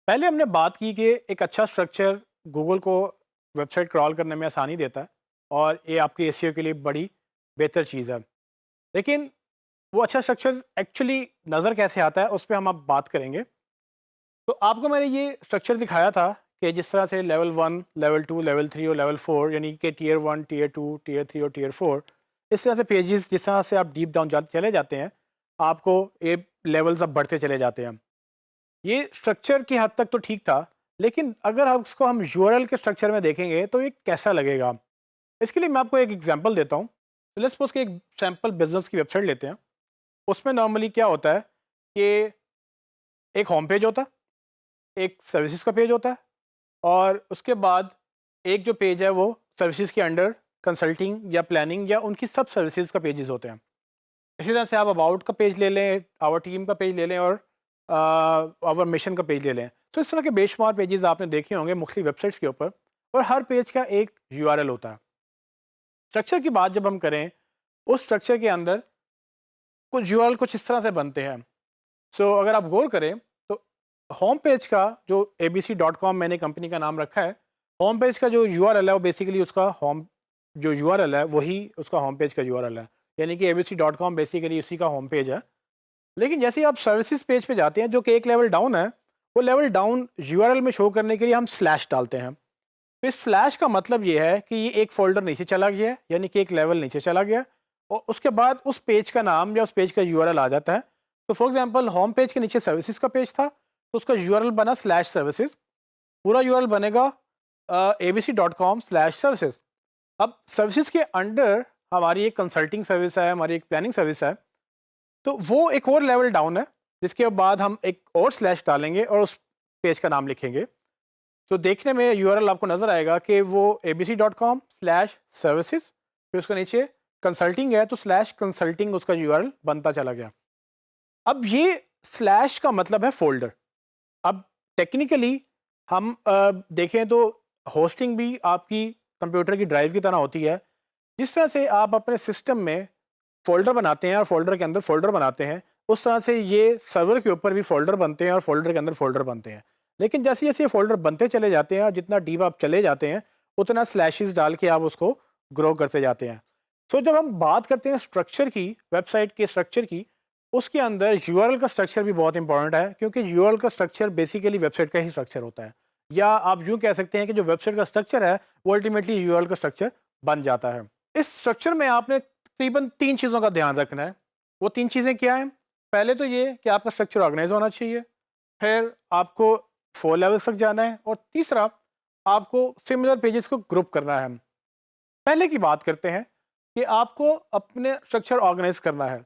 पहले हमने बात की कि एक अच्छा स्ट्रक्चर गूगल को वेबसाइट क्रॉल करने में आसानी देता है और ये आपके एसईओ के लिए बड़ी बेहतर चीज़ है। लेकिन वो अच्छा स्ट्रक्चर एक्चुअली नज़र कैसे आता है उस पे हम अब बात करेंगे। तो आपको मैंने ये स्ट्रक्चर दिखाया था कि जिस तरह से लेवल 1, लेवल 2, लेवल 3 और लेवल 4 यानी कि टियर 1, टियर 2, टियर 3 और टियर 4 इस तरह से पेजेस जिस तरह से आप डीप डाउन चले जाते हैं, आपको ये लेवल्स अब बढ़ते चले जाते हैं। ये स्ट्रक्चर की हद तक तो ठीक था, लेकिन अगर आप इसको हम यूआरएल के स्ट्रक्चर में देखेंगे तो ये कैसा लगेगा? इसके लिए मैं आपको एक एग्जांपल देता हूँ। तो लेट्स सपोज कि एक सैंपल बिजनेस की वेबसाइट लेते हैं। उसमें नॉर्मली क्या होता है कि एक होम पेज होता है, एक सर्विसेज का पेज होता है और उसके बाद एक जो पेज है वो सर्विसेज के अंडर कंसल्टिंग या प्लानिंग या उनकी सब सर्विसेज का पेजेस होते हैं। इसी तरह से आप अबाउट का पेज ले लें, आवर टीम का पेज ले लें और आवर मिशन का पेज ले लें। तो इस तरह के बेशुमार पेजेस आपने देखे होंगे मुख्तलिफ वेबसाइट्स के ऊपर और हर पेज का एक यूआरएल होता है। स्ट्रक्चर की बात जब हम करें, उस स्ट्रक्चर के अंदर कुछ यूआरएल कुछ इस तरह से बनते हैं। सो अगर आप गौर करें तो होम पेज का जो abc.com मैंने कंपनी का नाम रखा है, होम पेज का जो यूआरएल है वो बेसिकली उसका होम जो यूआरएल है वही उसका होम पेज का यूआरएल है। यानी कि abc.com बेसिकली उसी का होम पेज है। लेकिन जैसे ही आप सर्विसेज पेज पे जाते हैं जो कि एक लेवल डाउन है, वो लेवल डाउन यूआरएल में शो करने के लिए हम स्लैश डालते हैं। तो इस स्लैश का मतलब ये है कि ये एक फ़ोल्डर नीचे चला गया है, यानी कि एक लेवल नीचे चला गया और उसके बाद उस पेज का नाम या उस पेज का यूआरएल आ जाता है। तो फॉर एग्जांपल होम पेज के नीचे सर्विसेज का पेज था, तो उसका यूआरएल बना स्लैश सर्विसेज। पूरा यूआरएल बनेगा abc.com/सर्विसेज। अब सर्विसेज के अंडर हमारी एक कंसल्टिंग सर्विस है, हमारी एक प्लानिंग सर्विस है। तो वो एक और लेवल डाउन है, जिसके बाद हम एक और स्लैश डालेंगे और उस पेज का नाम लिखेंगे। तो देखने में यूआरएल आपको नज़र आएगा कि वो abc.com/सर्विसेज, फिर उसके नीचे कंसल्टिंग है तो स्लैश कंसल्टिंग उसका यूआरएल बनता चला गया। अब ये स्लैश का मतलब है फ़ोल्डर। अब टेक्निकली हम देखें तो होस्टिंग भी आपकी कंप्यूटर की ड्राइव की तरह होती है। जिस तरह से आप अपने सिस्टम में फ़ोल्डर बनाते हैं और फ़ोल्डर के अंदर फ़ोल्डर बनाते हैं, उस तरह से ये सर्वर के ऊपर भी फ़ोल्डर बनते हैं और फ़ोल्डर के अंदर फ़ोल्डर बनते हैं। लेकिन जैसे-जैसे ये फ़ोल्डर बनते चले जाते हैं और जितना डीप आप चले जाते हैं, उतना स्लैशेस डाल के आप उसको ग्रो करते जाते हैं। सो जब हम बात करते हैं स्ट्रक्चर की, वेबसाइट के स्ट्रक्चर की, उसके अंदर यूआरएल का स्ट्रक्चर भी बहुत इंपॉर्टेंट है, क्योंकि यूआरएल का स्ट्रक्चर बेसिकली वेबसाइट का ही स्ट्रक्चर होता है। या आप यूँ कह सकते हैं कि जो वेबसाइट का स्ट्रक्चर है, वो अल्टीमेटली यूआरएल का स्ट्रक्चर बन जाता है। इस स्ट्रक्चर में आपने तकरीबन 3 चीज़ों का ध्यान रखना है। वो 3 चीज़ें क्या हैं? पहले तो ये कि आपका स्ट्रक्चर ऑर्गेनाइज़ होना चाहिए, फिर आपको 4 लेवल्स तक जाना है और तीसरा आपको सिमिलर पेजेस को ग्रुप करना है। पहले की बात करते हैं कि आपको अपने स्ट्रक्चर ऑर्गेनाइज़ करना है।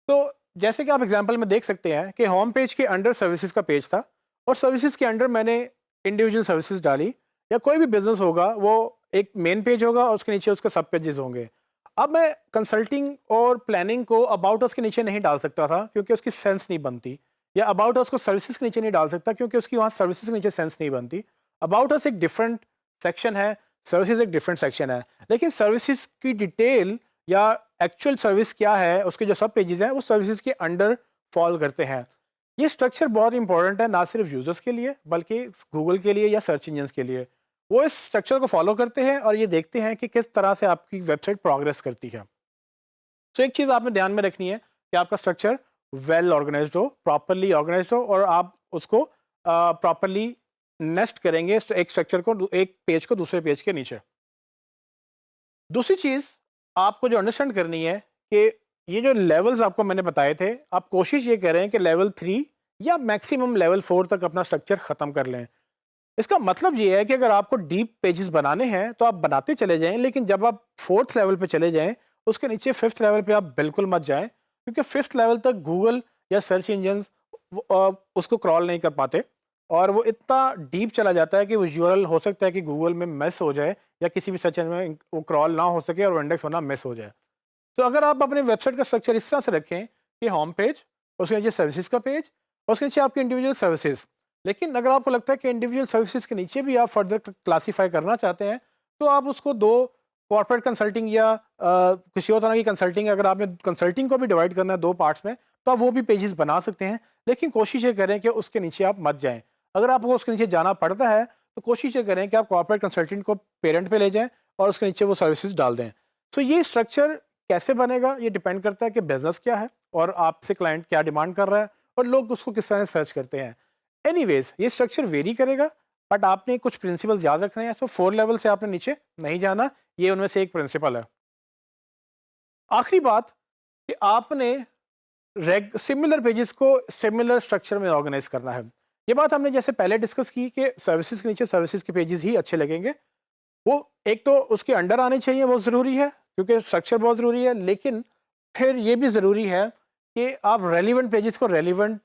तो जैसे कि आप एग्जांपल में देख सकते हैं कि होम पेज के अंडर सर्विसेज का पेज था और सर्विसेज के अंडर मैंने इंडिविजुअल सर्विसेज डाली। या कोई भी बिजनेस होगा वो एक मेन पेज होगा और उसके नीचे उसके सब पेजेस होंगे। अब मैं कंसल्टिंग और प्लानिंग को अबाउट अस के नीचे नहीं डाल सकता था, क्योंकि उसकी सेंस नहीं बनती। या अबाउट अस को सर्विसेज के नीचे नहीं डाल सकता, क्योंकि उसकी वहाँ सर्विसेज के नीचे सेंस नहीं बनती। अबाउट अस एक डिफरेंट सेक्शन है, सर्विसेज एक डिफरेंट सेक्शन है। लेकिन सर्विसेज की डिटेल या एक्चुअल सर्विस क्या है, उसके जो सब पेजेस हैं वो सर्विसेज के अंडर फॉल करते हैं। ये स्ट्रक्चर बहुत इंपॉर्टेंट है, ना सिर्फ यूजर्स के लिए बल्कि गूगल के लिए या सर्च इंजन्स के लिए। वो इस स्ट्रक्चर को फॉलो करते हैं और ये देखते हैं कि किस तरह से आपकी वेबसाइट प्रोग्रेस करती है। तो एक चीज़ आपने ध्यान में रखनी है कि आपका स्ट्रक्चर वेल ऑर्गेनाइज्ड हो, प्रॉपरली ऑर्गेनाइज्ड हो और आप उसको प्रॉपरली नेस्ट करेंगे एक स्ट्रक्चर को, एक पेज को दूसरे पेज के नीचे। दूसरी चीज़ आपको जो अंडरस्टैंड करनी है कि ये जो लेवल्स आपको मैंने बताए थे, आप कोशिश ये करें कि लेवल 3 या मैक्सिमम लेवल 4 तक अपना स्ट्रक्चर ख़त्म कर लें। इसका मतलब ये है कि अगर आपको डीप पेजेस बनाने हैं तो आप बनाते चले जाएं, लेकिन जब आप 4th लेवल पे चले जाएं, उसके नीचे 5th लेवल पे आप बिल्कुल मत जाएं, क्योंकि 5th लेवल तक गूगल या सर्च इंजन्स उसको क्रॉल नहीं कर पाते और वो इतना डीप चला जाता है कि वो यूआरएल हो सकता है कि गूगल में मिस हो जाए या किसी भी सर्च इंजन में वो क्रॉल ना हो सके और वो इंडेक्स होना मिस हो जाए। तो अगर आप अपने वेबसाइट का स्ट्रक्चर इस तरह से रखें कि होम पेज, उसके नीचे सर्विसेज का पेज और उसके नीचे आपकी इंडिविजुअल सर्विसेज। लेकिन अगर आपको लगता है कि इंडिविजुअल सर्विसेज के नीचे भी आप फर्दर क्लासीफाई करना चाहते हैं, तो आप उसको दो कॉर्पोरेट कंसल्टिंग या किसी और तरह की कंसल्टिंग, अगर आपने कंसल्टिंग को भी डिवाइड करना है दो पार्ट्स में, तो आप वो भी पेजेस बना सकते हैं। लेकिन कोशिश ये करें कि उसके नीचे आप मत जाएं। अगर आपको उसके नीचे जाना पड़ता है तो कोशिश ये करें कि आप कॉर्पोरेट कंसल्टेंट को पेरेंट पे ले जाएं और उसके नीचे वो सर्विसेज डाल दें। सो ये स्ट्रक्चर कैसे बनेगा ये डिपेंड करता है कि बिजनेस क्या है और आपसे क्लाइंट क्या डिमांड कर रहा है और लोग उसको किस तरह सर्च करते हैं। एनीवेज ये स्ट्रक्चर वेरी करेगा, बट आपने कुछ प्रिंसिपल्स याद रखने हैं। सो 4 लेवल से आपने नीचे नहीं जाना, ये उनमें से एक प्रिंसिपल है। आखिरी बात कि आपने सिमिलर पेजेस को सिमिलर स्ट्रक्चर में ऑर्गेनाइज करना है। ये बात हमने जैसे पहले डिस्कस की कि सर्विसेज के नीचे सर्विसेज के पेजेस ही अच्छे लगेंगे। वो एक तो उसके अंडर आने चाहिए, वो ज़रूरी है क्योंकि स्ट्रक्चर बहुत ज़रूरी है, लेकिन फिर ये भी ज़रूरी है कि आप रेलिवेंट पेजेस को रेलिवेंट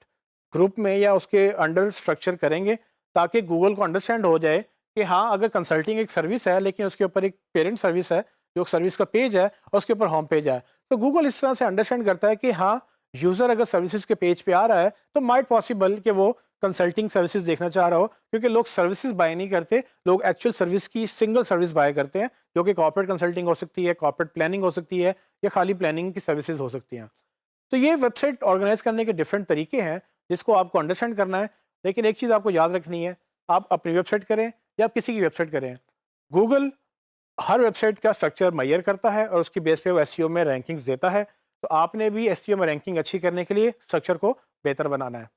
ग्रुप में या उसके अंडर स्ट्रक्चर करेंगे ताकि गूगल को अंडरस्टैंड हो जाए कि हाँ, अगर कंसल्टिंग एक सर्विस है लेकिन उसके ऊपर एक पेरेंट सर्विस है जो सर्विस का पेज है और उसके ऊपर होम पेज है, तो गूगल इस तरह से अंडरस्टैंड करता है कि हाँ, यूज़र अगर सर्विसेज के पेज पे आ रहा है तो माइट पॉसिबल कि वो कंसल्टिंग सर्विसेज देखना चाह रहा हो, क्योंकि लोग सर्विसेज बाय नहीं करते, लोग एक्चुअल सर्विस की सिंगल सर्विस बाय करते हैं जो कि कॉर्पोरेट कंसल्टिंग हो सकती है, कॉर्पोरेट प्लानिंग हो सकती है या खाली प्लानिंग की सर्विसेज हो सकती हैं। तो ये वेबसाइट ऑर्गेनाइज करने के डिफरेंट तरीके हैं जिसको आपको अंडरस्टैंड करना है, लेकिन एक चीज़ आपको याद रखनी है, आप अपनी वेबसाइट करें या आप किसी की वेबसाइट करें, गूगल हर वेबसाइट का स्ट्रक्चर मेजर करता है और उसकी बेस पे वो एसईओ में रैंकिंग्स देता है। तो आपने भी एसईओ में रैंकिंग अच्छी करने के लिए स्ट्रक्चर को बेहतर बनाना है।